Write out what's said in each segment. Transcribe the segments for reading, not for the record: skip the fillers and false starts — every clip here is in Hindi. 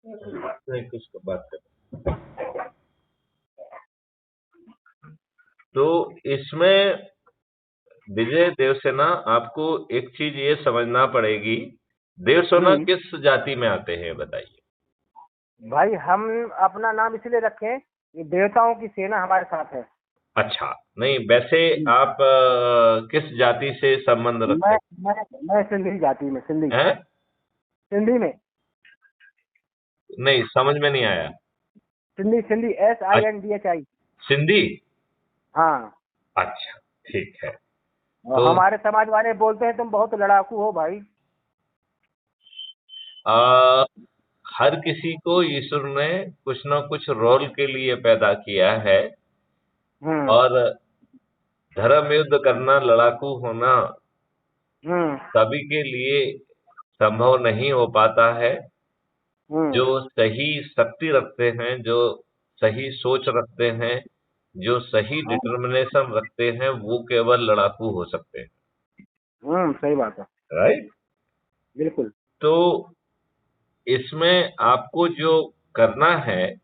नहीं, कुछ बात कर। तो इसमें विजय देवसेना, आपको एक चीज ये समझना पड़ेगी, देवसेना किस जाति में आते हैं बताइए। भाई हम अपना नाम इसलिए रखे कि देवताओं की सेना हमारे साथ है। अच्छा, नहीं वैसे आप किस जाति से संबंध रखते मैं मैं सिंधी जाति में, सिंधी हैं? सिंधी में नहीं, समझ में नहीं आया। सिंधी सिंधी SINDHI। सिंधी? हाँ। अच्छा, ठीक है। और तो हमारे समाज वाले बोलते हैं तुम बहुत लड़ाकू हो भाई। आ, हर किसी को ईश्वर ने कुछ ना कुछ रोल के लिए पैदा किया है, हम्म और धर्म युद्ध करना, लड़ाकू होना हम्म सभी के लिए संभव नहीं हो पाता है। हम्म जो सही शक्ति रखते हैं, जो सही सोच रखते हैं, जो सही हाँ, डिटर्मिनेशन रखते हैं, वो केवल लड़ाकू हो सकते हैं। सही बात है। राइट। बिल्कुल। तो इसमें आपको जो करना है,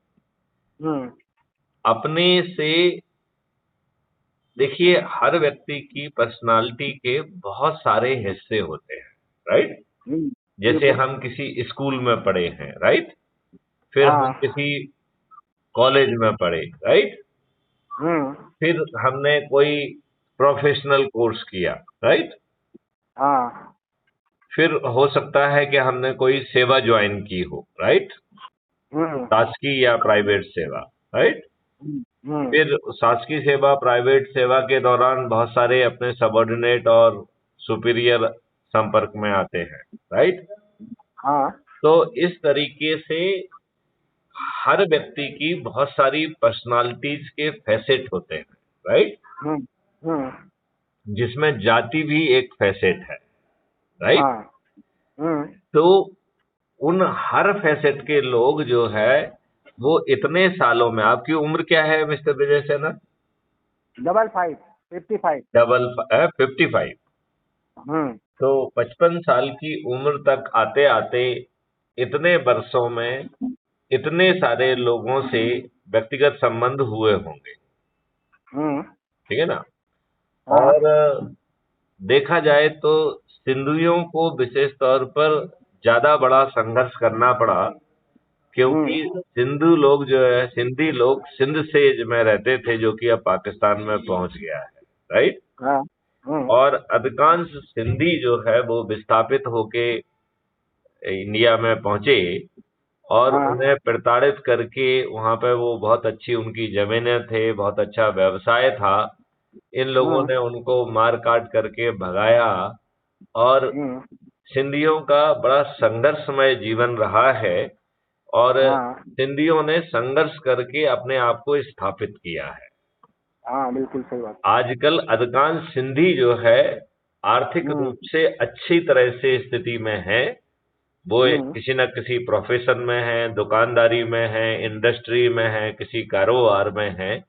हम्म अपने से देखिए, हर व्यक्ति की पर्सनालिटी के बहुत सारे हिस्से होते हैं। राइट। जैसे बिल्कुल। हम किसी स्कूल में पढ़े हैं, राइट, फिर हम हाँ। किसी कॉलेज में पढ़े, राइट, हम्म फिर हमने कोई प्रोफेशनल कोर्स किया, राइट, हाँ। फिर हो सकता है कि हमने कोई सेवा ज्वाइन की हो, राइट, हम्म शासकीय या प्राइवेट सेवा, राइट। हम्म फिर शासकीय सेवा, प्राइवेट सेवा के दौरान बहुत सारे अपने सबऑर्डिनेट और सुपीरियर संपर्क में आते हैं, राइट। हाँ। तो इस तरीके से हर व्यक्ति की बहुत सारी पर्सनालिटीज के फैसेट होते हैं, राइट, हम्म हम्म जिसमें जाति भी एक फैसेट है, राइट। हाँ। हम्म तो उन हर फैसेट के लोग जो है, वो इतने सालों में, आपकी उम्र क्या है मिस्टर विजय सेना? 55 55। 55। हम्म तो 55 साल की उम्र तक आते आते इतने वर्षों में इतने सारे लोगों से व्यक्तिगत संबंध हुए होंगे, हम्म ठीक है ना। हाँ। और देखा जाए तो सिंधियों को विशेष तौर पर ज्यादा बड़ा संघर्ष करना पड़ा, क्योंकि हम्म सिंधु लोग जो है, सिंधी लोग सिंध से में रहते थे, जो कि अब पाकिस्तान में पहुंच गया है, राइट। हाँ। और अधिकांश सिंधी जो है वो विस्थापित होके इंडिया में पहुंचे, और हाँ। उन्हें प्रताड़ित करके वहां पे, वो बहुत अच्छी उनकी जमीनें थे, बहुत अच्छा व्यवसाय था, इन लोगों हम्म ने उनको मार काट करके भगाया। और हम्म सिंधियों का बड़ा संघर्षमय जीवन रहा है, और हाँ। सिंधियों ने संघर्ष करके अपने आप को स्थापित किया है। हाँ, बिल्कुल सही बात। आजकल अधिकांश सिंधी जो है आर्थिक हम्म रूप से अच्छी तरह से स्थिति में है। वो हम्म किसी न किसी प्रोफेशन में है, दुकानदारी में है, इंडस्ट्री में है, किसी कारोबार में है।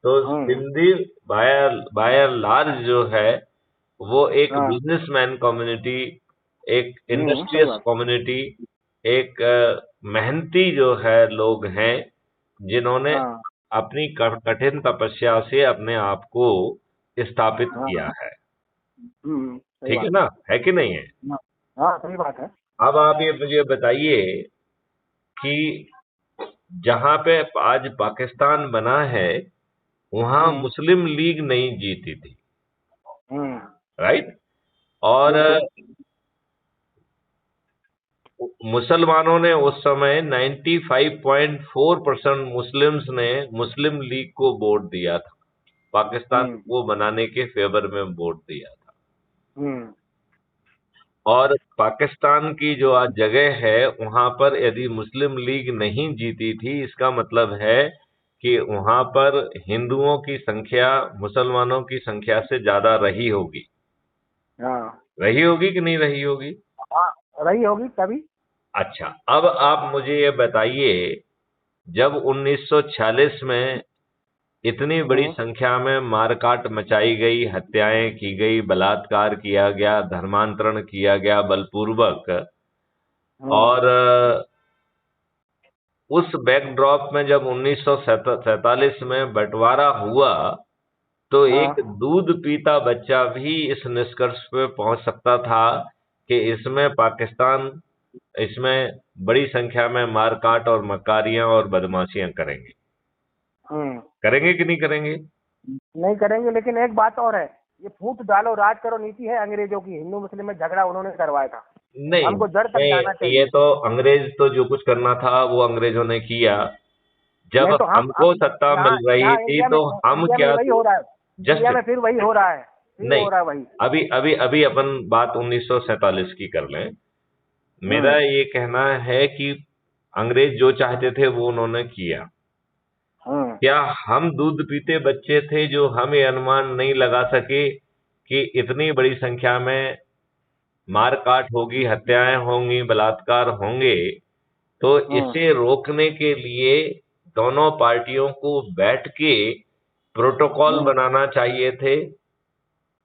तो हम्म सिंधी बाय लार्ज जो है, वो एक हाँ। बिजनेसमैन कम्युनिटी, एक सही इंडस्ट्रियस बात। कम्युनिटी, एक मेहनती जो है लोग हैं, जिन्होंने हाँ अपनी कठिन तपस्या से अपने आप को स्थापित हाँ। किया है। सही ठीक है बात। ना, है कि नहीं है? हाँ हाँ, सही बात है। अब आप ये मुझे बताइए कि जहां पे आज पाकिस्तान बना है, वहां हम्म मुस्लिम लीग नहीं जीती थी, हम्म राइट। और बिल्कुल। मुसलमानों ने उस समय 95.4% मुस्लिम्स ने मुस्लिम लीग को वोट दिया था, पाकिस्तान हम्म को बनाने के फेवर में वोट दिया था। हम्म और पाकिस्तान की जो आज जगह है, वहां पर यदि मुस्लिम लीग नहीं जीती थी, इसका मतलब है कि वहां पर हिंदुओं की संख्या मुसलमानों की संख्या से ज्यादा रही होगी। हाँ रही होगी कि नहीं रही होगी? हाँ, रही होगी तभी। अच्छा, अब आप मुझे ये बताइए, जब 1946 में इतनी बड़ी हम्म संख्या में मारकाट मचाई गई, हत्याएं की गई, बलात्कार किया गया, धर्मांतरण किया गया बलपूर्वक, हम्म और उस बैकड्रॉप में जब 1947 में बंटवारा हुआ तो एक हाँ। दूध पीता बच्चा भी इस निष्कर्ष पे पहुंच सकता था कि इसमें बड़ी संख्या में मारकाट और मकारियां और बदमाशियां करेंगे। हम्म। करेंगे कि नहीं करेंगे? नहीं करेंगे, लेकिन एक बात और है, ये फूट डालो राज करो नीति है अंग्रेजों की। हिंदू मुस्लिम में झगड़ा उन्होंने करवाया था, नहीं, हमको जड़ तक जाना ये चाहिए। तो अंग्रेज तो जो कुछ करना था वो अंग्रेजों ने किया। जब नहीं तो हमको सत्ता यहाँ मिल रही यहाँ थी तो हम इंडिया में क्या वही हो रहा है। इंडिया जस्ट में फिर वही हो रहा है, फिर नहीं, हो रहा है वही। अभी अभी अभी अपन बात 1947 की कर लें। मेरा हम्म। ये कहना है कि अंग्रेज जो चाहते थे वो उन्होंने किया। हम्म। क्या हम दूध पीते बच्चे थे जो हम ये अनुमान नहीं लगा सके कि इतनी बड़ी संख्या में मारकाट होगी, हत्याएं होंगी, बलात्कार होंगे? तो हम्म। इसे रोकने के लिए दोनों पार्टियों को बैठ के प्रोटोकॉल हम्म। बनाना चाहिए थे,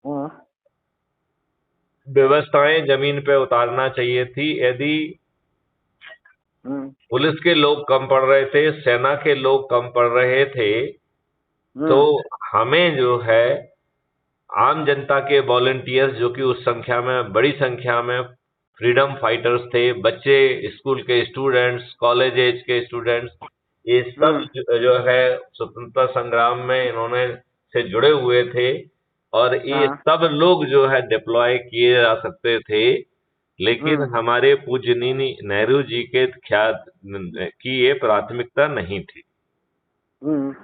हम्म। व्यवस्थाएं जमीन पे उतारना चाहिए थी। यदि हम्म। पुलिस के लोग कम पड़ रहे थे, सेना के लोग कम पड़ रहे थे, तो हम्म। हमें जो है आम जनता के वॉलंटियर्स, जो कि उस संख्या में बड़ी संख्या में फ्रीडम फाइटर्स थे, बच्चे, स्कूल के स्टूडेंट्स, कॉलेज एज के स्टूडेंट्स, ये सब हम्म। जो है स्वतंत्रता संग्राम में इन्होंने से जुड़े हुए थे और ये हाँ। सब लोग जो है डिप्लॉय किए जा सकते थे। लेकिन हम्म। हमारे पूजनीय नेहरू जी के ख्याल की ये प्राथमिकता नहीं थी हम्म।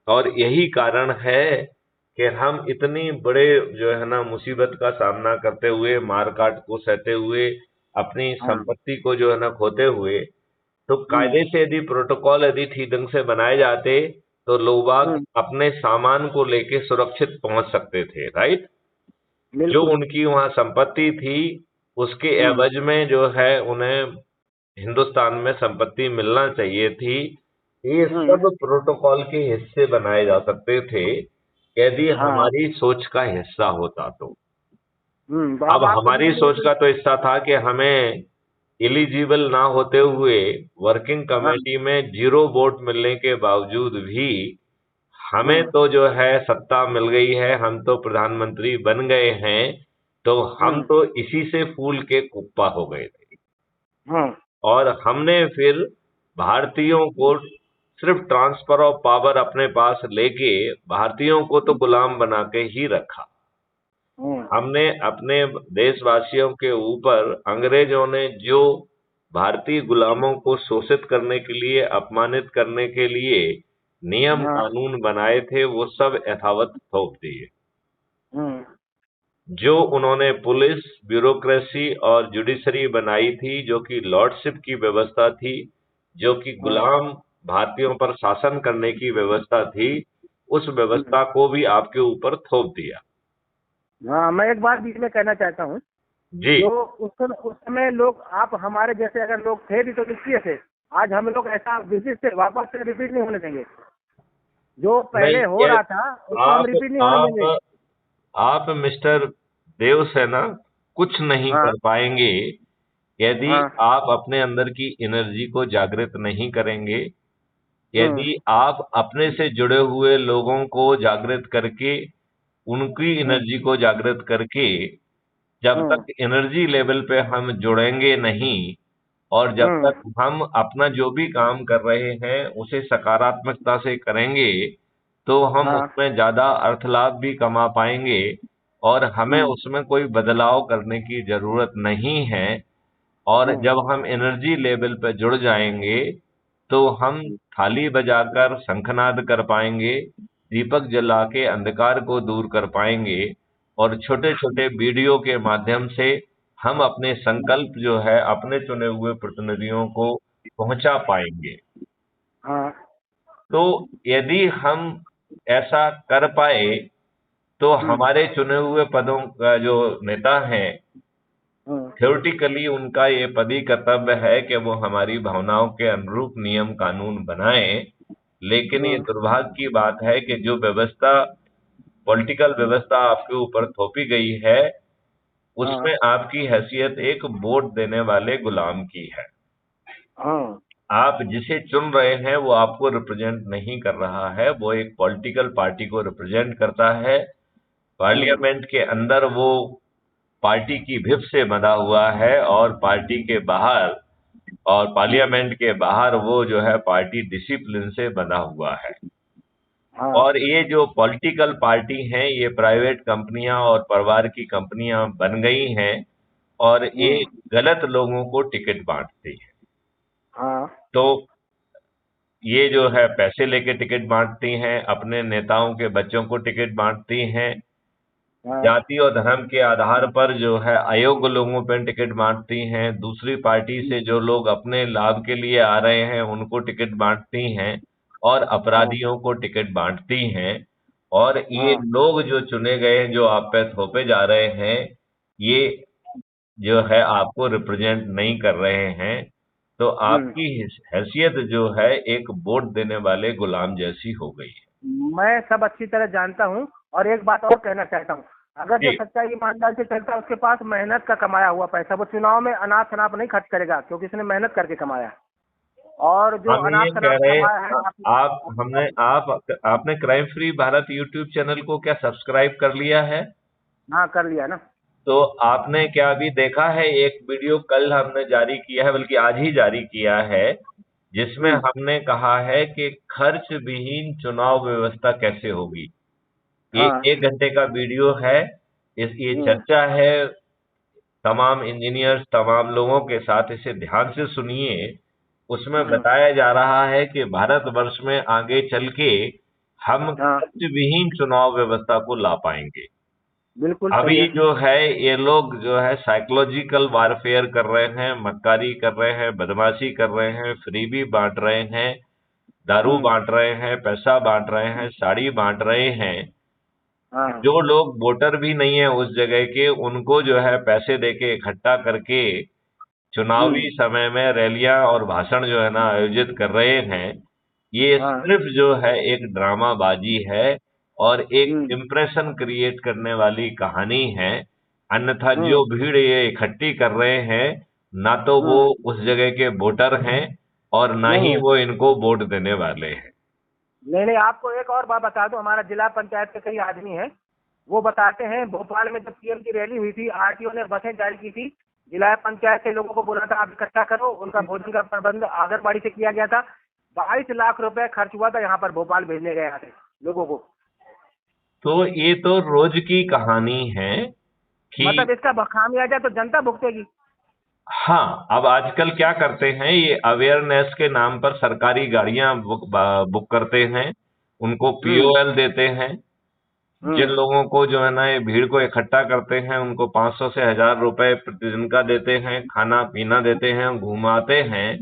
और यही कारण है कि हम इतनी बड़े जो है ना मुसीबत का सामना करते हुए, मारकाट को सहते हुए, अपनी हाँ। संपत्ति को जो है ना खोते हुए, तो हम्म। कायदे से यदि प्रोटोकॉल यदि ठीक ढंग से बनाए जाते तो लोग बाग हम्म। अपने सामान को लेके सुरक्षित पहुंच सकते थे, राइट? जो बिल्कुल। उनकी वहां संपत्ति थी उसके हम्म। एवज में जो है उन्हें हिंदुस्तान में संपत्ति मिलना चाहिए थी। ये हम्म। सब प्रोटोकॉल के हिस्से बनाए जा सकते थे यदि हाँ। हमारी सोच का हिस्सा होता तो। अब आप खुद ही हमारी बोलिए सोच कि का तो हिस्सा था कि हमें एलिजिबल ना होते हुए वर्किंग हाँ। कमेटी में 0 वोट मिलने के बावजूद भी हमें हम्म। तो जो है सत्ता मिल गई है, हम तो प्रधानमंत्री बन गए हैं, तो हम हम्म। तो इसी से फूल के कुप्पा हो गए थे। हम्म। और हमने फिर भारतीयों को सिर्फ ट्रांसफर ऑफ पावर अपने पास लेके भारतीयों को तो गुलाम बना के ही रखा। हम्म। हमने अपने देशवासियों के ऊपर अंग्रेजों ने जो भारतीय गुलामों को शोषित करने के लिए, अपमानित करने के लिए नियम हाँ। कानून बनाए थे वो सब यथावत थोप दिए। हम्म। जो उन्होंने पुलिस, ब्यूरोक्रेसी और जुडिशरी बनाई थी, जो कि लॉर्डशिप की व्यवस्था थी, जो कि हाँ। गुलाम भारतीयों पर शासन करने की व्यवस्था थी, उस हम्म। व्यवस्था को भी आपके ऊपर थोप दिया। हाँ, मैं एक बात बीच में कहना चाहता हूँ। जी। जो उस समय लोग, आप हमारे जैसे अगर लोग थे भी तो निष्क्रिय थे। आज हम लोग ऐसा विशिष्ट से वापस से रिपीट नहीं होने देंगे। जो नहीं, पहले हो ये रहा था उसको हम आप रिपीट नहीं होने देंगे। आप मिस्टर देवसेना कुछ नहीं हाँ। कर पाएंगे यदि हाँ। आप अपने अंदर की एनर्जी को जागृत नहीं करेंगे, हम्म। यदि आप अपने से जुड़े हुए लोगों को जागृत करके, उनकी हम्म। एनर्जी को जागृत करके, जब हम्म। तक एनर्जी लेवल पे हम जुड़ेंगे नहीं और जब हम्म। तक हम अपना जो भी काम कर रहे हैं उसे सकारात्मकता से करेंगे, तो हम हाँ। उसमें ज़्यादा अर्थ लाभ भी कमा पाएंगे और हमें हम्म। उसमें कोई बदलाव करने की ज़रूरत नहीं है। और हम्म। जब हम एनर्जी लेवल पे जुड़ जाएंगे, तो हम थाली बजाकर शंखनाद कर पाएंगे, दीपक जला के अंधकार को दूर कर पाएंगे और छोटे-छोटे वीडियो के माध्यम से हम अपने संकल्प जो है अपने चुने हुए प्रतिनिधियों को पहुंचा पाएंगे। हाँ। तो यदि हम ऐसा कर पाए, तो हम्म। हमारे चुने हुए पदों का जो नेता हैं, हम्म। थ्योरेटिकली उनका ये पदी कर्तव्य है कि वो हमारी भावनाओं के अनुरूप नियम कानून बनाएं। लेकिन ये हम्म। दुर्भाग्य की बात है कि जो व्यवस्था, पॉलिटिकल व्यवस्था आपके ऊपर थोपी गई है, हाँ। उसमें आपकी हैसियत एक वोट देने वाले गुलाम की है। हाँ। आप जिसे चुन रहे हैं वो आपको रिप्रेजेंट नहीं कर रहा है, वो एक पॉलिटिकल पार्टी को रिप्रेजेंट करता है। पार्लियामेंट के अंदर वो पार्टी की व्हिप से बंधा हुआ है, और पार्टी के बाहर और पार्लियामेंट के बाहर वो जो है पार्टी डिसिप्लिन से बंधा हुआ है। हाँ। और ये जो पॉलिटिकल पार्टी हैं ये प्राइवेट कंपनियां और परिवार की कंपनियां बन गई हैं, और ये गलत लोगों को टिकट बांटती है। हाँ। तो ये जो है पैसे लेके टिकट बांटती हैं, अपने नेताओं के बच्चों को टिकट बांटती हैं, हाँ। जाति और धर्म के आधार पर जो है अयोग्य लोगों पर टिकट बांटती हैं, दूसरी पार्टी से जो लोग अपने लाभ के लिए आ रहे हैं उनको टिकट बांटती हैं, और अपराधियों को टिकट बांटती हैं। और ये हाँ। लोग जो चुने गए हैं, जो आप पे थोपे जा रहे हैं, ये जो है आपको रिप्रेजेंट नहीं कर रहे हैं। तो आपकी हैसियत जो है एक वोट देने वाले गुलाम जैसी हो गई है। मैं सब अच्छी तरह जानता हूँ, और एक बात और कहना चाहता हूँ, अगर जो जी। सच्चा ईमानदार से चलता है उसके पास मेहनत का कमाया हुआ पैसा, वो चुनाव में अनाप शनाप नहीं खर्च करेगा, क्योंकि उसने मेहनत करके कमाया है। और जो हम ये अनाप कह शनाप रहे कमाया है आप हमने आपने crime free Bharat YouTube channel को क्या सब्सक्राइब कर लिया है? हाँ, कर लिया ना। तो आपने क्या अभी देखा है, एक वीडियो कल हमने जारी किया है, बल्कि आज ही जारी किया है, जिसमें हमने कहा है कि खर्च विहीन चुनाव व्यवस्था कैसे होगी। ये हाँ। 1 घंटे का वीडियो है। ये चर्चा है तमाम इंजीनियर्स, तमाम लोगों के साथ, इसे ध्यान से सुनिए। उसमें बताया जा रहा है कि भारतवर्ष में आगे चल के हम हाँ, खर्च विहीन चुनाव व्यवस्था को ला पाएंगे। बिल्कुल सही अभी है। जो है ये लोग जो है साइकोलॉजिकल वारफेयर कर रहे हैं, मक्कारी कर रहे हैं, बदमाशी कर रहे हैं, फ्रीबी बांट रहे हैं, दारू बांट रहे हैं, पैसा बांट रहे हैं, साड़ी बांट रहे हैं। हाँ। जो लोग वोटर भी नहीं है उस जगह के, उनको जो है पैसे देके इकट्ठा करके चुनावी समय में रैलियां और भाषण जो है ना आयोजित कर रहे हैं। ये हाँ। सिर्फ जो है एक ड्रामाबाजी है और एक इम्प्रेशन क्रिएट करने वाली कहानी है। अन्यथा जो भीड़ ये इकट्ठी कर रहे हैं, ना तो वो उस जगह के वोटर हैं और ना नहीं ही है। वो इनको वोट देने वाले हैं। नहीं नहीं, आपको एक और बात बता दूं, हमारा जिला पंचायत के कई आदमी हैं, वो बताते हैं भोपाल में जब पीएम की रैली हुई थी, आरटीओ ने बसें जारी की थी, जिला पंचायत के लोगों को बोला था आप इकट्ठा करो, उनका भोजन का प्रबंध आंगनबाड़ी से किया गया था। 22 लाख रुपए खर्च हुआ था यहाँ पर भोपाल भेजने गए यहाँ से लोगों को। तो ये तो रोज की कहानी है कि मतलब इसका खामियाजा तो जनता भुगतेगी। हाँ, अब आजकल क्या करते हैं, ये अवेयरनेस के नाम पर सरकारी गाड़ियां बुक करते हैं, उनको पीओएल देते हैं। जिन लोगों को जो है ना ये भीड़ को इकट्ठा करते हैं उनको 500 से 1000 रुपए प्रतिदिन का देते हैं, खाना पीना देते हैं, घुमाते हैं।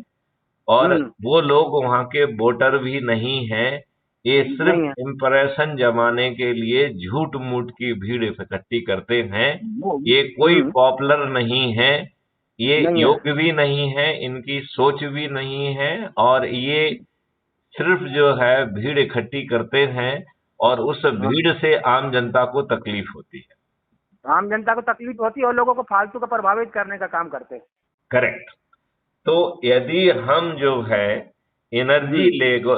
और वो लोग वहां के वोटर भी नहीं हैं, ये सिर्फ नहीं है। इम्प्रेशन जमाने के लिए झूठ मूठ की भीड़ इकट्ठी करते हैं। वो ये कोई पॉपुलर नहीं है, ये नहीं है। योग्य भी नहीं है, इनकी सोच भी नहीं है, और ये सिर्फ जो है भीड़ इकट्ठी करते हैं, और उस भीड़ से आम जनता को तकलीफ होती है। आम जनता को तकलीफ होती है और लोगों को फालतू का प्रभावित करने का काम करते हैं। करेक्ट। तो यदि हम जो है एनर्जी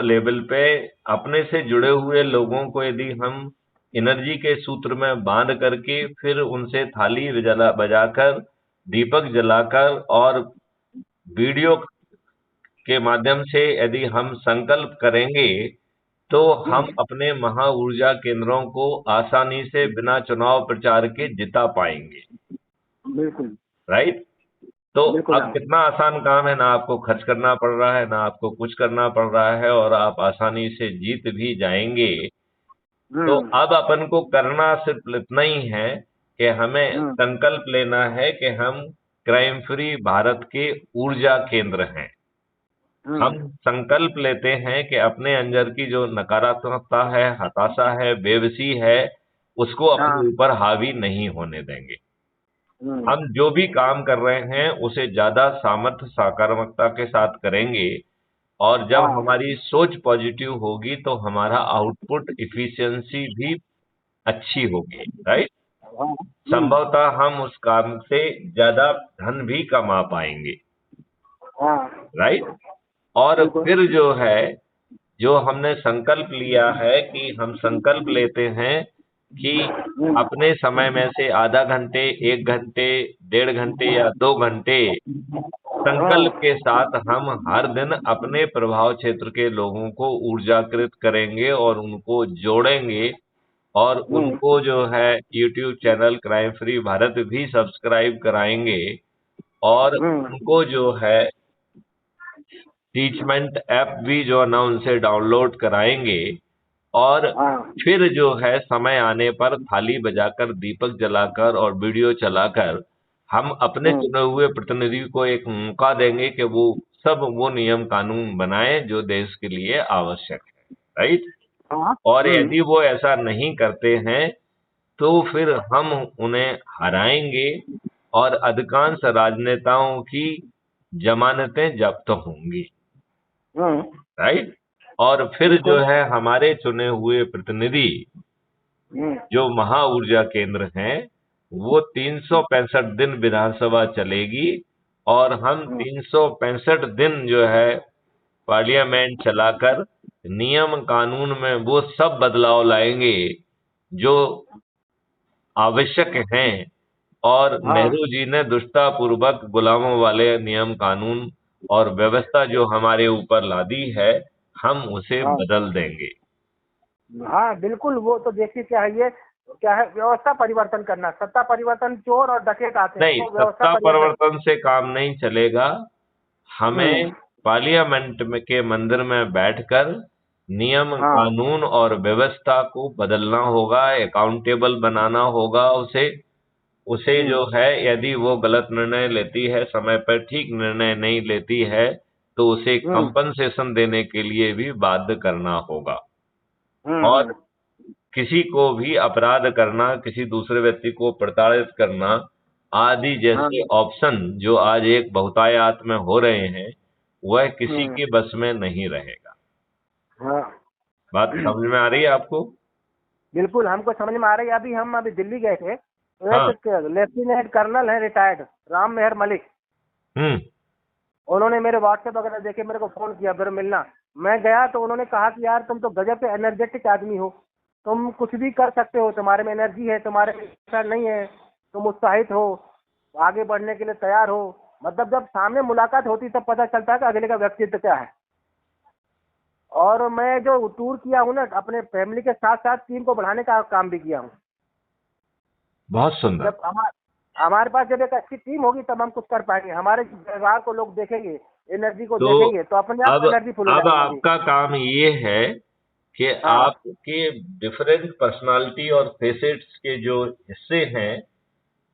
लेवल पे अपने से जुड़े हुए लोगों को यदि हम एनर्जी के सूत्र में बांध करके फिर उनसे थाली बजाकर, दीपक जलाकर और वीडियो के माध्यम से यदि हम संकल्प करेंगे, तो हम अपने महा ऊर्जा केंद्रों को आसानी से बिना चुनाव प्रचार के जिता पाएंगे। बिल्कुल। राइट। तो बिल्कुल। अब कितना आसान काम है, ना आपको खर्च करना पड़ रहा है, ना आपको कुछ करना पड़ रहा है, और आप आसानी से जीत भी जाएंगे। तो अब अपन को करना सिर्फ इतना ही है कि हमें संकल्प लेना है कि हम क्राइम फ्री भारत के ऊर्जा केंद्र हैं। हम संकल्प लेते हैं कि अपने अंदर की जो नकारात्मकता है, हताशा है, बेबसी है, उसको अपने ऊपर हावी नहीं होने देंगे। हम जो भी काम कर रहे हैं उसे ज्यादा सामर्थ्य सकारात्मकता के साथ करेंगे, और जब हमारी सोच पॉजिटिव होगी तो हमारा आउटपुट इफिशियंसी भी अच्छी होगी। राइट। संभवतः हम उस काम से ज्यादा धन भी कमा पाएंगे। राइट। और बिल्कुल। फिर जो है, जो हमने संकल्प लिया है कि हम संकल्प लेते हैं कि अपने समय में से आधा घंटे, 1 घंटे, 1.5 घंटे या 2 घंटे हाँ। संकल्प के साथ हम हर दिन अपने प्रभाव क्षेत्र के लोगों को ऊर्जाकृत करेंगे और उनको जोड़ेंगे, और हम्म। उनको जो है YouTube channel crime free Bharat भी सब्सक्राइब कराएंगे, और हम्म। उनको जो है टीचमेंट ऐप भी जो है ना उनसे डाउनलोड कराएंगे। और हाँ। फिर जो है समय आने पर थाली बजाकर, दीपक जलाकर और वीडियो चलाकर हम अपने हम्म। चुने हुए प्रतिनिधि को एक मौका देंगे कि वो नियम कानून बनाए जो देश के लिए आवश्यक है, राइट। हाँ। और यदि वो ऐसा नहीं करते हैं तो फिर हम उन्हें हराएंगे और अधिकांश राजनेताओं की जमानतें जब्त होंगी, हम्म। राइट। और फिर जो बिल्कुल। है हमारे चुने हुए प्रतिनिधि हम्म। जो महा ऊर्जा केंद्र हैं, वो 365 दिन विधानसभा चलेगी, और हम हम्म। 365 दिन जो है पार्लियामेंट चलाकर नियम कानून में वो सब बदलाव लाएंगे जो आवश्यक हैं। और हाँ। नेहरू जी ने दुष्टतापूर्वक गुलामों वाले नियम कानून और व्यवस्था जो हमारे ऊपर लादी है, हम उसे हाँ। बदल देंगे। हाँ बिल्कुल, वो तो देखिए क्या है, ये क्या है, व्यवस्था परिवर्तन करना। सत्ता परिवर्तन चोर और डकैत आते हैं, नहीं, वो व्यवस्था सत्ता परिवर्तन। परिवर्तन से काम नहीं चलेगा। हम्म। हमें पार्लियामेंट में के मंदिर में बैठकर नियम हाँ। कानून और व्यवस्था को बदलना होगा, अकाउंटेबल बनाना होगा उसे। उसे हम्म। जो है, यदि वो गलत निर्णय लेती है, समय पर ठीक निर्णय नहीं लेती है, तो उसे हम्म। कंपनसेशन देने के लिए भी बाध्य करना होगा। हम्म। और किसी को भी अपराध करना, किसी दूसरे व्यक्ति को प्रताड़ित करना आदि हाँ। जैसे ऑप्शन जो आज एक बहुतायत में हो रहे हैं, वह किसी हम्म। के बस में नहीं रहेगा। हाँ। बात समझ में आ रही है आपको? बिल्कुल, हमको समझ में आ रही है। हम अभी दिल्ली गए थे, तो हाँ। एक लेफ्टिनेंट कर्नल है रिटायर्ड, राम मेहर मलिक। हम्म। उन्होंने मेरे व्हाट्सएप वगैरह देखे, मेरे को फोन किया फिर मिलना। मैं गया तो उन्होंने कहा कि यार तुम तो गजब के एनर्जेटिक आदमी हो, तुम कुछ भी कर सकते हो, तुम्हारे में एनर्जी है, तुम्हारे में ऐसा नहीं है, तुम उत्साहित हो, आगे बढ़ने के लिए तैयार हो। मतलब जब सामने मुलाकात होती तब पता चलता है कि अगले का व्यक्तित्व क्या है। और मैं जो टूर किया हूँ ना, अपने फैमिली के साथ साथ टीम को बढ़ाने का काम भी किया हूँ। बहुत सुंदर। जब हमारे पास जब एक अच्छी टीम होगी तब हम कुछ कर पाएंगे। हमारे व्यवहार को लोग देखेंगे, एनर्जी को तो देखेंगे, तो अपने आप अब एनर्जी फुल हो अब जाएगी हमारी। आपका काम ये है कि हाँ। आपके डिफरेंट पर्सनालिटी और फेसेट्स के जो हिस्से हैं,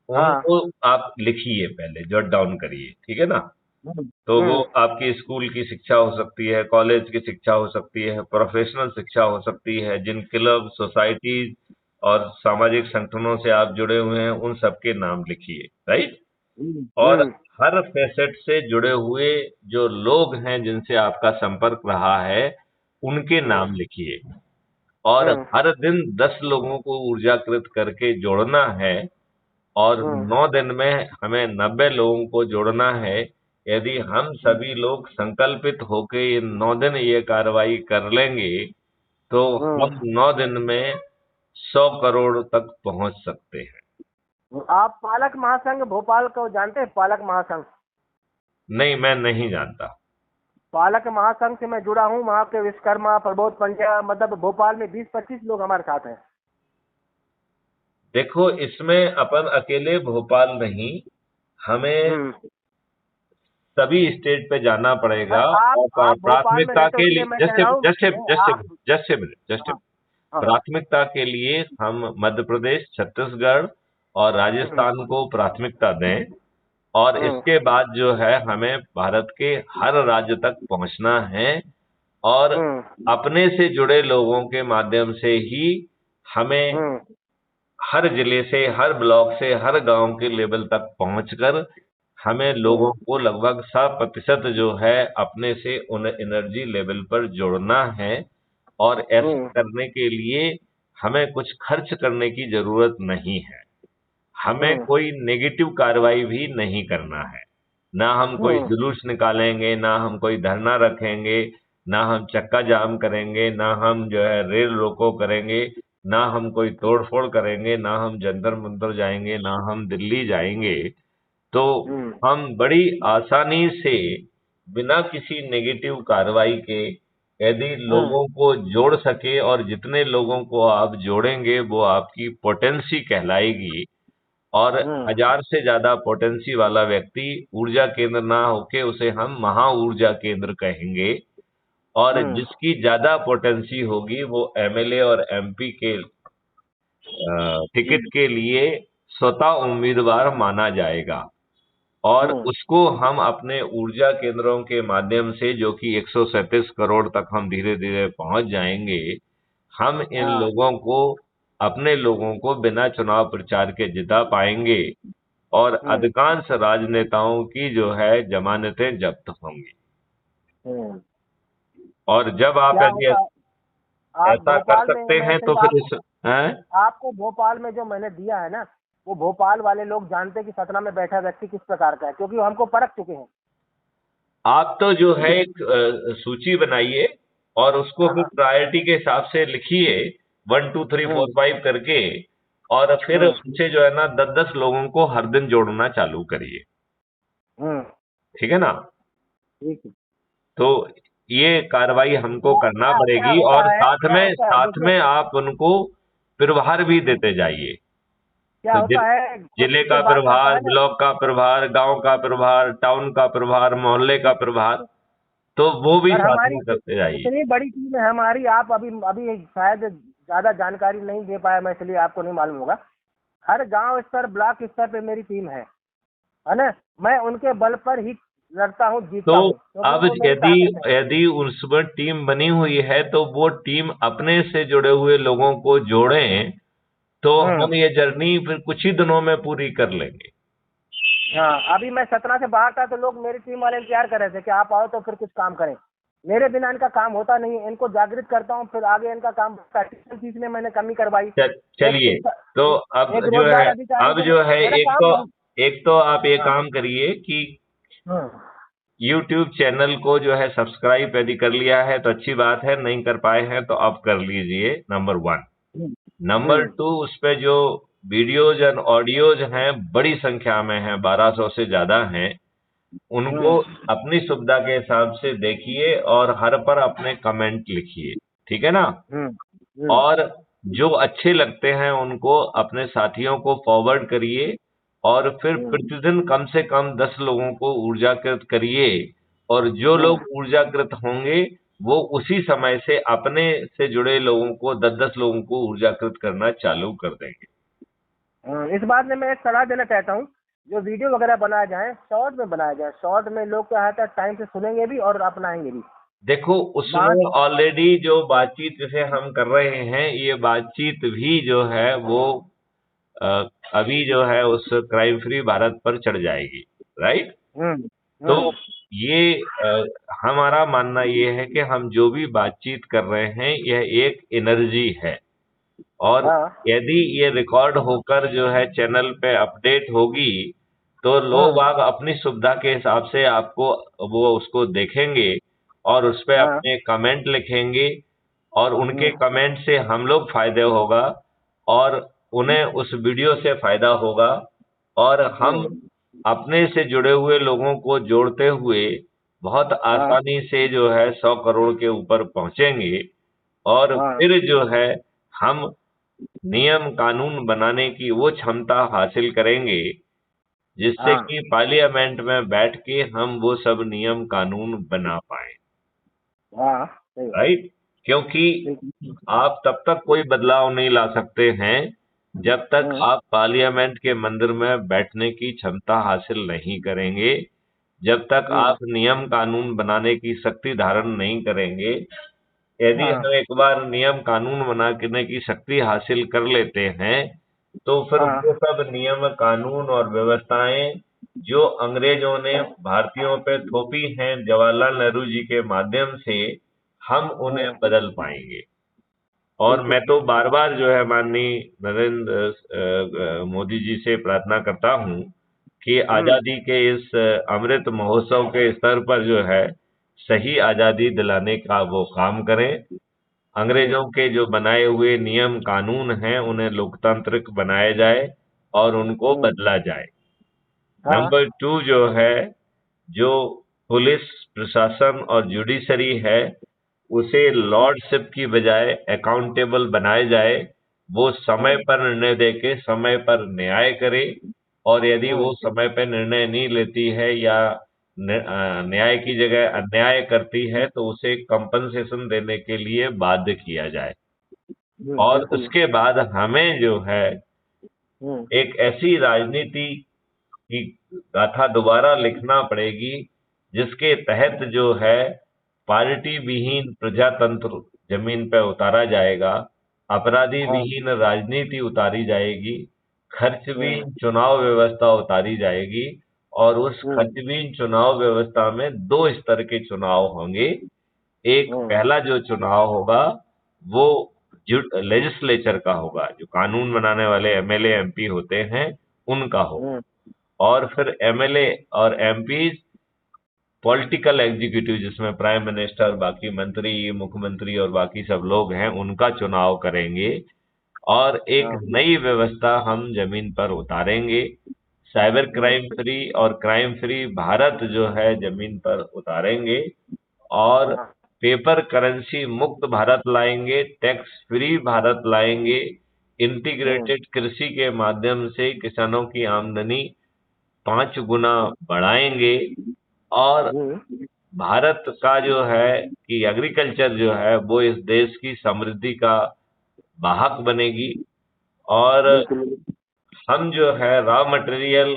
हाँ। उनको आप लिखिए, पहले जॉट डाउन करिए, ठीक है ना। हम्म। तो वो हम्म। आपकी स्कूल की शिक्षा हो सकती है, कॉलेज की शिक्षा हो सकती है, प्रोफेशनल शिक्षा हो सकती है, जिन क्लब, सोसाइटीज और सामाजिक संगठनों से आप जुड़े हुए हैं, उन सबके नाम लिखिए, राइट। हम्म। और हम्म। हर फैसेट से जुड़े हुए जो लोग हैं जिनसे आपका संपर्क रहा है, उनके नाम लिखिए। और हम्म। हर दिन 10 लोगों को ऊर्जाकृत करके जोड़ना है, और हम्म। 9 दिन में हमें 90 लोगों को जोड़ना है। यदि हम सभी लोग संकल्पित होकर इन 9 दिन ये कार्रवाई कर लेंगे, तो हम हम्म। 9 दिन में 100 करोड़ तक पहुंच सकते हैं। आप पालक महासंघ भोपाल को जानते हैं? पालक महासंघ, नहीं, मैं नहीं जानता। पालक महासंघ से मैं जुड़ा हूँ। वहाँ के विश्वकर्मा, प्रबोध पंड्या, मतलब भोपाल में 20-25 लोग हमारे साथ हैं। देखो, इसमें अपन अकेले भोपाल नहीं, हमें हम्म। सभी स्टेट पे जाना मैं पड़ेगा। आप और आप भोपाल में प्राथमिकता रहते हो के इसलिए लिए, मैं कह जस्ट रहा हूँ। जस्ट नहीं, जस्ट आप। जस्ट मिनट, जस्ट हाँ। हाँ। प्राथमिकता के लिए हम मध्य प्रदेश, छत्तीसगढ़ और हम्म। राजस्थान को प्राथमिकता दें। और हम्म। इसके बाद जो है हमें भारत के हर राज्य तक पहुंचना है, और हम्म। अपने से जुड़े लोगों के माध्यम से ही हमें हम्म। हर जिले से, हर ब्लॉक से, हर गांव के लेवल तक पहुंचकर हमें हम्म। लोगों को लगभग 100% जो है अपने से उन एनर्जी लेवल पर जोड़ना है। और ऐसा हम्म। करने के लिए हमें कुछ खर्च करने की जरूरत नहीं है, हमें हम्म। कोई नेगेटिव कार्रवाई भी नहीं करना है। ना हम कोई हम्म। जुलूस निकालेंगे, ना हम कोई धरना रखेंगे, ना हम चक्का जाम करेंगे, ना हम जो है रेल रोको करेंगे, ना हम कोई तोड़फोड़ करेंगे, ना हम जंतर मंतर जाएंगे, ना हम दिल्ली जाएंगे। तो हम्म। हम बड़ी आसानी से बिना किसी नेगेटिव कार्रवाई के यदि हम्म। लोगों को जोड़ सके, और जितने लोगों को आप जोड़ेंगे वो आपकी पोटेंसी कहलाएगी। और हम्म। 1000 से ज्यादा पोटेंसी वाला व्यक्ति ऊर्जा केंद्र ना होके उसे हम महा ऊर्जा केंद्र कहेंगे। और हम्म। जिसकी ज्यादा पोटेंसी होगी वो एमएलए और एमपी के टिकट के लिए स्वतः उम्मीदवार माना जाएगा। और हम्म। उसको हम अपने ऊर्जा केंद्रों के माध्यम से, जो कि 137 करोड़ तक हम धीरे धीरे पहुंच जाएंगे, हम इन हाँ। लोगों को, अपने लोगों को बिना चुनाव प्रचार के जिता पाएंगे। और हम्म। अधिकांश राजनेताओं की जो है जमानतें जब्त होंगी। हम्म। और जब आप क्या यदि होता है, आप ऐसा कर भोपाल में, सकते मैं हैं सिर्फ तो फिर आपको इस हैं? आपको भोपाल में जो मैंने दिया है ना, वो भोपाल वाले लोग जानते हैं कि सतना में बैठा व्यक्ति किस प्रकार का है, क्योंकि वो हमको परख चुके हैं। आप तो जो है एक सूची बनाइए और उसको फिर हाँ। प्रायोरिटी के हिसाब से लिखिए, 1 2 3 4 5 करके। और फिर हम्म। उनसे जो है ना 10 10 लोगों को हर दिन जोड़ना चालू करिए। हम्म। ठीक है ना? ठीक है। तो ये कार्रवाई हमको क्या करना क्या क्या पड़ेगी, होता और है, क्या होता है, साथ देखिए। में आप उनको प्रभार भी देते जाइए। क्या तो होता है, जिले जो का बात करता प्रभार, है ना। ब्लॉक का प्रभार, गांव का प्रभार, टाउन का प्रभार, मोहल्ले का प्रभार, तो वो भी और साथ हमारी में करते जाइए। इतनी बड़ी टीम है हमारी, आप अभी अभी शायद ज्यादा जानकारी नहीं दे पाया मैं, इसलिए आपको नहीं मालूम होगा। हर गांव स्तर, ब्लॉक स्तर पे मेरी टीम है ना। मैं उनके बल पर ही लड़ता हूँ, तो जीतता हूँ, क्योंकि अब वो मेरी यदि ताकत है। यदि उसमें टीम बनी हुई है तो वो टीम अपने से जुड़े हुए लोगों को जोड़ें, तो हम्म। हम ये जर्नी फिर कुछ ही दिनों में पूरी कर लेंगे। हाँ, अभी मैं सतना से बाहर था तो लोग मेरी टीम वाले इंतजार कर रहे थे कि आप आओ तो फिर कुछ काम करें। मेरे बिना इनका काम होता नहीं है, इनको जागृत करता हूँ, फिर आगे इनका काम फीस में मैंने कमी करवाई। एक चलिए, तो अब एक जो रोजगार है, अधिकारी अब को, जो है, मेरा एक काम तो बहुत। आप ये हाँ। काम करिए कि हम्म। YouTube चैनल को जो है सब्सक्राइब यदि कर लिया है तो अच्छी बात है, नहीं कर पाए हैं तो अब कर लीजिए, नंबर 1। हम्म। नंबर हम्म। 2, उस पे जो वीडियोज एंड ऑडियोज हैं बड़ी संख्या में हैं, 1200 से ज्यादा हैं। उनको हम्म। अपनी सुविधा के हिसाब से देखिए और हर पर अपने कमेंट लिखिए। ठीक है ना? हम्म। हम्म। और जो अच्छे लगते हैं उनको अपने साथियों को फॉरवर्ड करिए। और फिर हम्म। प्रतिदिन कम से कम 10 लोगों को ऊर्जाकृत करिए। और जो हम्म। लोग ऊर्जाकृत होंगे वो उसी समय से अपने से जुड़े लोगों को, 10 10 लोगों को ऊर्जाकृत करना चालू कर देंगे। इस बात में मैं एक सलाह देना चाहता हूँ, जो वीडियो वगैरह बनाया जाए शॉर्ट में बनाया जाए। शॉर्ट में लोग क्या है, टाइम से सुनेंगे भी और अपनाएंगे भी। देखो, बात। उसमें ऑलरेडी जो बातचीत से हम कर रहे हैं, ये बातचीत भी जो है वो अ, अभी जो है उस क्राइम फ्री भारत पर चढ़ जाएगी। राइट? हम्म। तो हम्म। ये हमारा मानना ये है कि हम जो भी बातचीत कर रहे हैं यह एक एनर्जी है। और हाँ। यदि ये रिकॉर्ड होकर जो है चैनल पे अपडेट होगी तो लोग हम्म। बाग अपनी सुविधा के हिसाब से आपको, वो उसको देखेंगे और उस पे हाँ। अपने कमेंट लिखेंगे। और उनके हम्म। कमेंट से हम लोग फायदे होगा, और उन्हें उस वीडियो से फायदा होगा। और हम हम्म। अपने से जुड़े हुए लोगों को जोड़ते हुए बहुत हाँ। आसानी से जो है 100 करोड़ के ऊपर पहुंचेंगे। और हाँ। फिर जो है हम नियम कानून बनाने की वो क्षमता हासिल करेंगे जिससे हाँ। कि पार्लियामेंट में बैठ के हम वो सब नियम कानून बना पाए। हाँ। सही बात। राइट? क्योंकि ठीक। आप तब तक कोई बदलाव नहीं ला सकते हैं जब तक हम्म। आप पार्लियामेंट के मंदिर में बैठने की क्षमता हासिल नहीं करेंगे, जब तक हम्म। आप नियम कानून बनाने की शक्ति धारण नहीं करेंगे। यदि हाँ। हम एक बार नियम कानून बनाने की शक्ति हासिल कर लेते हैं तो फिर हाँ। वो सब नियम कानून और व्यवस्थाएं जो अंग्रेजों ने भारतीयों पे थोपी हैं जवाहरलाल नेहरू जी के माध्यम से, हम उन्हें हम्म। बदल पाएंगे। और मैं बिल्कुल। तो बार बार जो है माननीय नरेंद्र मोदी जी से प्रार्थना करता हूं कि आजादी के इस अमृत महोत्सव के स्तर पर जो है सही आजादी दिलाने का वो काम करें। अंग्रेजों के जो बनाए हुए नियम कानून हैं उन्हें लोकतांत्रिक बनाया जाए और उनको बदला जाए। हाँ। नंबर 2 जो है, जो पुलिस प्रशासन और जुडिशरी है उसे लॉर्डशिप की बजाय अकाउंटेबल बनाया जाए। वो समय पर निर्णय देके समय पर न्याय करे, और यदि वो समय पर निर्णय नहीं लेती है या न्याय की जगह अन्याय करती है तो उसे कंपनसेशन देने के लिए बाध्य किया जाए। और बिल्कुल। उसके बाद हमें जो है एक ऐसी राजनीति की गाथा दोबारा लिखना पड़ेगी जिसके तहत जो है पार्टी विहीन प्रजातंत्र जमीन पर उतारा जाएगा, अपराधी हाँ। विहीन राजनीति उतारी जाएगी, खर्चहीन चुनाव व्यवस्था उतारी जाएगी। और उस खर्चहीन चुनाव व्यवस्था में 2 स्तर के चुनाव होंगे। एक पहला जो चुनाव होगा वो लेजिस्लेचर का होगा, जो कानून बनाने वाले एमएलए एमपी होते हैं उनका होगा। और फिर एमएलए और एमपी पॉलिटिकल एग्जीक्यूटिव, जिसमें प्राइम मिनिस्टर, बाकी मंत्री, मुख्यमंत्री और बाकी सब लोग हैं, उनका चुनाव करेंगे। और एक नई व्यवस्था हम जमीन पर उतारेंगे। साइबर क्राइम फ्री और क्राइम फ्री भारत जो है जमीन पर उतारेंगे। और पेपर करेंसी मुक्त भारत लाएंगे, टैक्स फ्री भारत लाएंगे। इंटीग्रेटेड कृषि के माध्यम से किसानों की आमदनी 5 गुना बढ़ाएंगे। और भारत का जो है कि एग्रीकल्चर जो है वो इस देश की समृद्धि का वाहक बनेगी। और हम जो है रॉ मटेरियल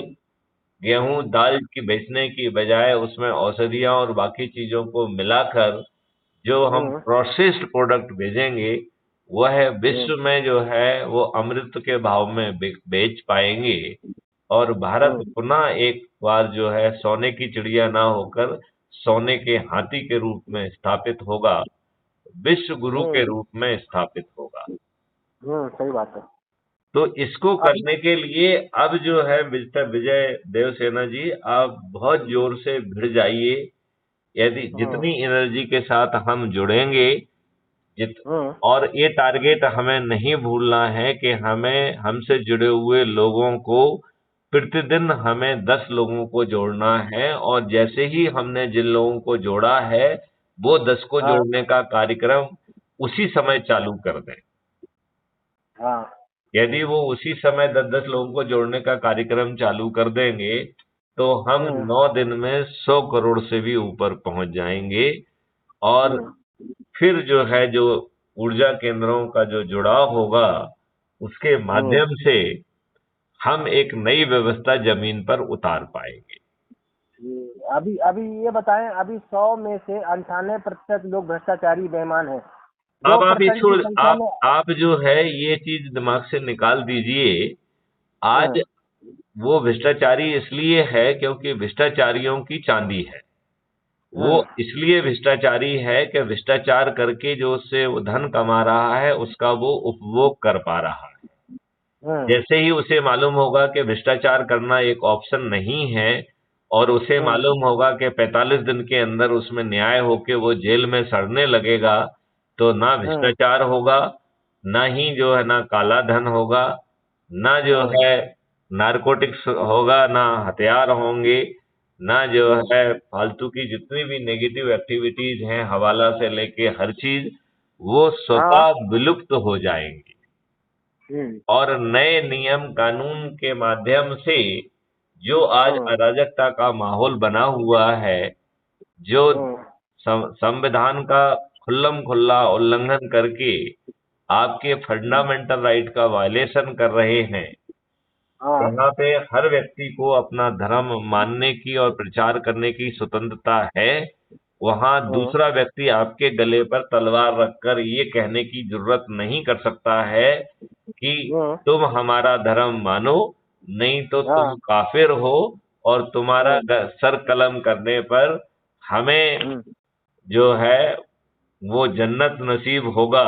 गेहूं दाल की बेचने की बजाय उसमें औषधियां और बाकी चीजों को मिलाकर जो हम प्रोसेस्ड प्रोडक्ट भेजेंगे वह विश्व में जो है वो अमृत के भाव में बेच पाएंगे। और भारत पुनः एक बार जो है सोने की चिड़िया ना होकर सोने के हाथी के रूप में स्थापित होगा, विश्व गुरु के रूप में स्थापित होगा। सही बात है। तो इसको करने के लिए अब जो है मिस्टर विजय देवसेना जी, आप बहुत जोर से भिड़ जाइए। यदि जितनी एनर्जी के साथ हम जुड़ेंगे और ये टारगेट हमें नहीं भूलना है कि हमें हमसे जुड़े हुए लोगों को प्रतिदिन हमें 10 लोगों को जोड़ना है। और जैसे ही हमने जिन लोगों को जोड़ा है वो 10 को जोड़ने का कार्यक्रम उसी समय चालू कर दें। यदि वो उसी समय 10-10 लोगों को जोड़ने का कार्यक्रम चालू कर देंगे तो हम 9 दिन में 100 करोड़ से भी ऊपर पहुंच जाएंगे। और फिर जो है जो ऊर्जा केंद्रों का जो जुड़ाव होगा उसके माध्यम से हम एक नई व्यवस्था जमीन पर उतार पाएंगे। अभी अभी ये बताएं, अभी 100 में से 98% लोग भ्रष्टाचारी बेईमान हैं। अब आप ये 2% की छोड़, संख्या में आप जो है ये चीज दिमाग से निकाल दीजिए। आज वो भ्रष्टाचारी इसलिए है क्योंकि भ्रष्टाचारियों की चांदी है। वो इसलिए भ्रष्टाचारी है कि भ्रष्टाचार करके जो उससे वो धन कमा रहा है उसका वो उपभोग कर पा रहा है। जैसे ही उसे मालूम होगा कि भ्रष्टाचार करना एक ऑप्शन नहीं है और उसे मालूम होगा कि 45 दिन के अंदर उसमें न्याय होके वो जेल में सड़ने लगेगा, तो ना भ्रष्टाचार होगा, ना ही जो है ना काला धन होगा, ना जो है नारकोटिक्स होगा, ना हथियार होंगे, ना जो है फालतू की जितनी भी नेगेटिव एक्टिविटीज हैं हवाला से लेके हर चीज वो स्वतः विलुप्त हो जाएंगी। और नए नियम कानून के माध्यम से जो आज अराजकता का माहौल बना हुआ है, जो संविधान का खुल्लम खुल्ला उल्लंघन करके आपके फंडामेंटल राइट का वायलेशन कर रहे हैं, यहाँ पे हर व्यक्ति को अपना धर्म मानने की और प्रचार करने की स्वतंत्रता है, वहाँ दूसरा व्यक्ति आपके गले पर तलवार रखकर ये कहने की जरूरत नहीं कर सकता है कि तुम हमारा धर्म मानो, नहीं तो तुम काफिर हो। और तुम्हारा सर कलम करने पर हमें जो है वो जन्नत नसीब होगा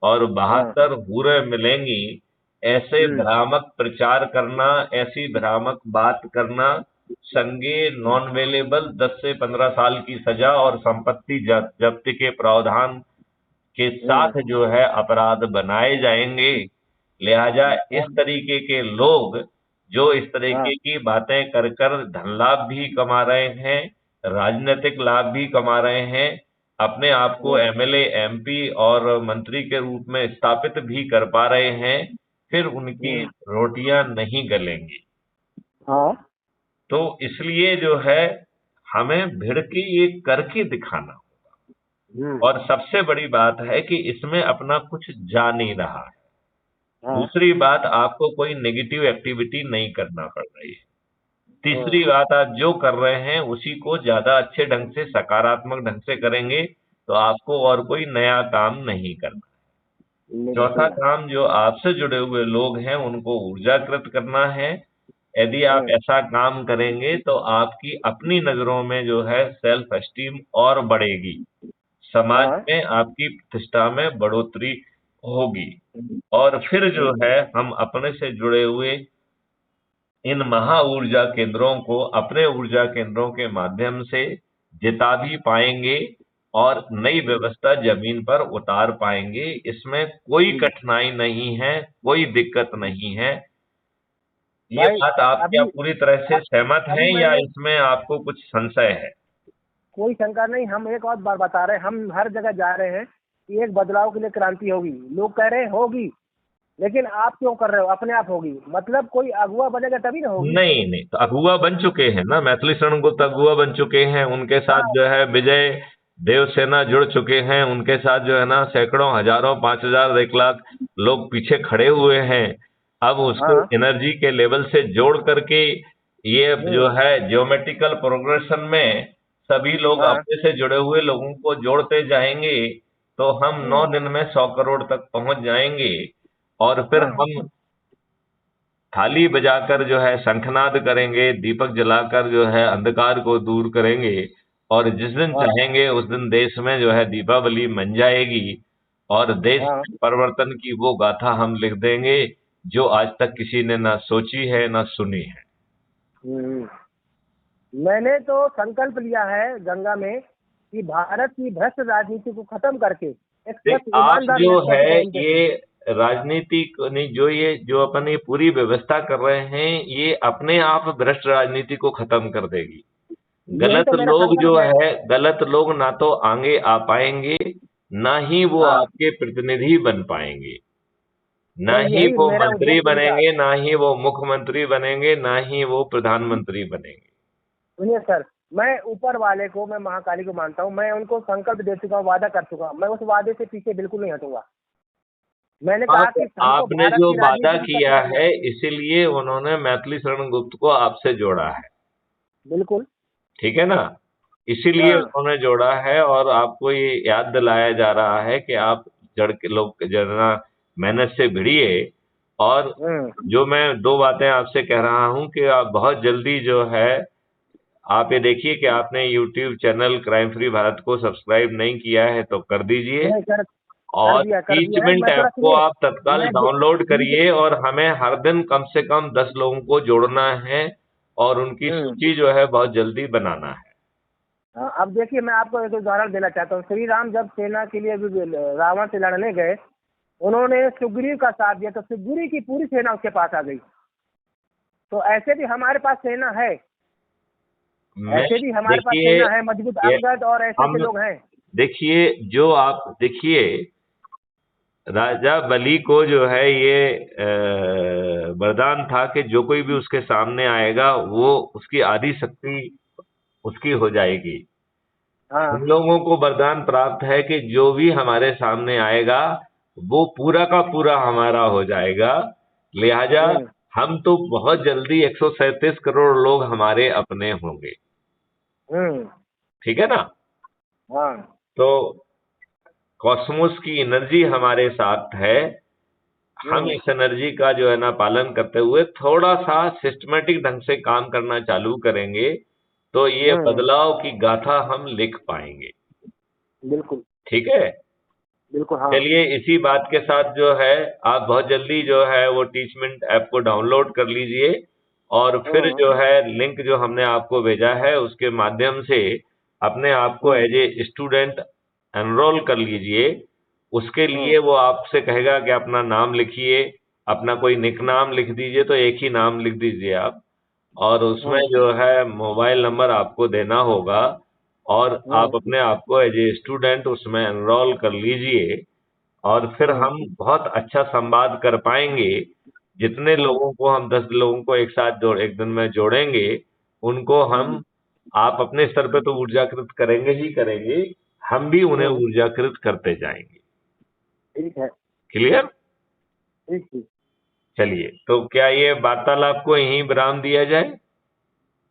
और 72 हूरें मिलेंगी। ऐसे भ्रामक प्रचार करना, ऐसी भ्रामक बात करना, संज्ञेय नॉन अवेलेबल 10 से 15 साल की सजा और संपत्ति जब्ती के प्रावधान के साथ जो है अपराध बनाए जाएंगे। लिहाजा इस तरीके के लोग जो इस तरीके की बातें कर कर धन लाभ भी कमा रहे हैं, राजनीतिक लाभ भी कमा रहे हैं, अपने आप को एमएलए, एमपी और मंत्री के रूप में स्थापित भी कर पा रहे हैं, फिर उनकी रोटियां नहीं गलेंगी। हाँ। तो इसलिए जो है हमें भिड़ के ये करके दिखाना होगा। और सबसे बड़ी बात है कि इसमें अपना कुछ जा नहीं रहा है। दूसरी बात, आपको कोई नेगेटिव एक्टिविटी नहीं करना पड़ रही है। तीसरी बात, आप जो कर रहे हैं उसी को ज्यादा अच्छे ढंग से, सकारात्मक ढंग से करेंगे तो आपको और कोई नया काम नहीं करना है। चौथा काम, जो आपसे जुड़े हुए लोग हैं उनको ऊर्जाकृत करना है। यदि आप ऐसा काम करेंगे तो आपकी अपनी नजरों में जो है सेल्फ एस्टीम और बढ़ेगी, समाज में आपकी प्रतिष्ठा में बढ़ोतरी होगी। और फिर जो है हम अपने से जुड़े हुए इन महा ऊर्जा केंद्रों को अपने ऊर्जा केंद्रों के माध्यम से जिता भी पाएंगे और नई व्यवस्था जमीन पर उतार पाएंगे। इसमें कोई कठिनाई नहीं है, कोई दिक्कत नहीं है। ये बात आप क्या पूरी तरह से सहमत हैं या इसमें आपको कुछ संशय है? कोई शंका नहीं। हम एक और बार बता रहे हैं, हम हर जगह जा रहे हैं कि एक बदलाव के लिए क्रांति होगी। लोग कह रहे हैं होगी, लेकिन आप क्यों कर रहे हो? अपने आप होगी। मतलब कोई अगुआ बनेगा तभी ना होगी। नहीं, तो अगुआ बन चुके हैं ना, मैथिली शरण गुप्त अगुआ बन चुके हैं। उनके साथ जो है विजय देवसेना जुड़ चुके हैं। उनके साथ जो है ना सैकड़ों, हजारों, 5,000, 1 लाख लोग पीछे खड़े हुए हैं। अब उसको एनर्जी के लेवल से जोड़ करके ये जो है ज्योमेट्रिकल प्रोग्रेशन में सभी लोग अपने से जुड़े हुए लोगों को जोड़ते जाएंगे तो हम 9 दिन में 100 करोड़ तक पहुंच जाएंगे। और फिर हम थाली बजाकर जो है शंखनाद करेंगे, दीपक जलाकर जो है अंधकार को दूर करेंगे। और जिस दिन चाहेंगे उस दिन देश में जो है दीपावली मन जाएगी और देश में परिवर्तन की वो गाथा हम लिख देंगे जो आज तक किसी ने ना सोची है ना सुनी है। मैंने तो संकल्प लिया है गंगा में कि भारत की भ्रष्ट राजनीति को खत्म करके आप जो है ये राजनीति नहीं, जो अपन ये पूरी व्यवस्था कर रहे हैं ये अपने आप भ्रष्ट राजनीति को खत्म कर देगी। गलत लोग जो है, गलत लोग ना तो आगे आ पाएंगे, ना ही वो आपके प्रतिनिधि बन पाएंगे, ना ही वो मंत्री बनेंगे, ना ही वो मुख्यमंत्री बनेंगे, ना ही वो प्रधानमंत्री बनेंगे। सुनिए सर, मैं ऊपर वाले को, मैं महाकाली को मानता हूँ। मैं उनको संकल्प दे चुका हूँ, वादा कर चुका हूँ। मैं उस वादे से पीछे बिल्कुल नहीं हटूंगा। मैंने कहा कि आपने जो वादा किया है इसीलिए उन्होंने मैथिली शरण गुप्त को आपसे जोड़ा है। बिल्कुल ठीक है ना, इसीलिए उन्होंने जोड़ा है और आपको ये याद दिलाया जा रहा है कि आप जड़ के लोग जरा मेहनत से भिड़िए। और जो मैं 2 बातें आपसे कह रहा हूं कि आप बहुत जल्दी जो है आप ये देखिए कि आपने YouTube channel crime free Bharat को सब्सक्राइब नहीं किया है तो कर दीजिए और टीचमेंट ऐप को आप तत्काल डाउनलोड करिए और हमें हर दिन कम से कम 10 लोगों को जोड़ना है और उनकी सूची जो है बहुत जल्दी बनाना है। अब देखिए, मैं आपको एक उदाहरण देना चाहता हूँ। श्री राम जब सेना के लिए रावण से लड़ने गए, उन्होंने सुग्रीव का साथ दिया तो सुग्रीव की पूरी सेना उसके पास आ गई। तो ऐसे भी हमारे पास सेना है, ऐसे भी हमारे पास सेना है मजबूत, अंगद और ऐसे लोग हैं। देखिए, जो आप देखिए राजा बलि को जो है ये वरदान था कि जो कोई भी उसके सामने आएगा वो उसकी आधी शक्ति उसकी हो जाएगी। हम लोगों को वरदान प्राप्त है कि जो भी हमारे सामने आएगा वो पूरा का पूरा हमारा हो जाएगा। लिहाजा हम तो बहुत जल्दी 137 करोड़ लोग हमारे अपने होंगे। ठीक है ना? तो कॉस्मोस की एनर्जी हमारे साथ है। हम इस एनर्जी का जो है ना पालन करते हुए थोड़ा सा सिस्टमेटिक ढंग से काम करना चालू करेंगे तो ये बदलाव की गाथा हम लिख पाएंगे। बिल्कुल ठीक है। बिल्कुल हाँ। चलिए, इसी बात के साथ जो है आप बहुत जल्दी जो है वो टीचमेंट ऐप को डाउनलोड कर लीजिए, और फिर हम्म जो है लिंक जो हमने आपको भेजा है उसके माध्यम से अपने आप को हम्म एज ए स्टूडेंट एनरोल कर लीजिए। उसके हम्म लिए वो आपसे कहेगा कि अपना नाम लिखिए, अपना कोई निक नाम लिख दीजिए, तो एक ही नाम लिख दीजिए आप, और उसमें हम्म जो है मोबाइल नंबर आपको देना होगा, और हम्म आप अपने आप को एज ए स्टूडेंट उसमें एनरोल कर लीजिए, और फिर हम्म हम बहुत अच्छा संवाद कर पाएंगे। जितने हम्म लोगों को हम 10 लोगों को एक साथ एक दिन में जोड़ेंगे, उनको हम्म हम, आप अपने स्तर पे तो ऊर्जाकृत करेंगे ही करेंगे, हम भी उन्हें हम्म, ऊर्जाकृत करते जाएंगे। ठीक है। क्लियर? ठीक ठीक। चलिए, तो क्या ये वार्तालाप को यहीं विराम दिया जाए?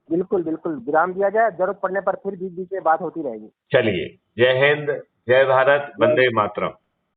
बिल्कुल बिल्कुल, विराम दिया जाए, जरूरत पड़ने पर फिर बीच बीच में बात होती रहेगी। चलिए, जय हिंद, जय भारत, जय वंदे मातरम।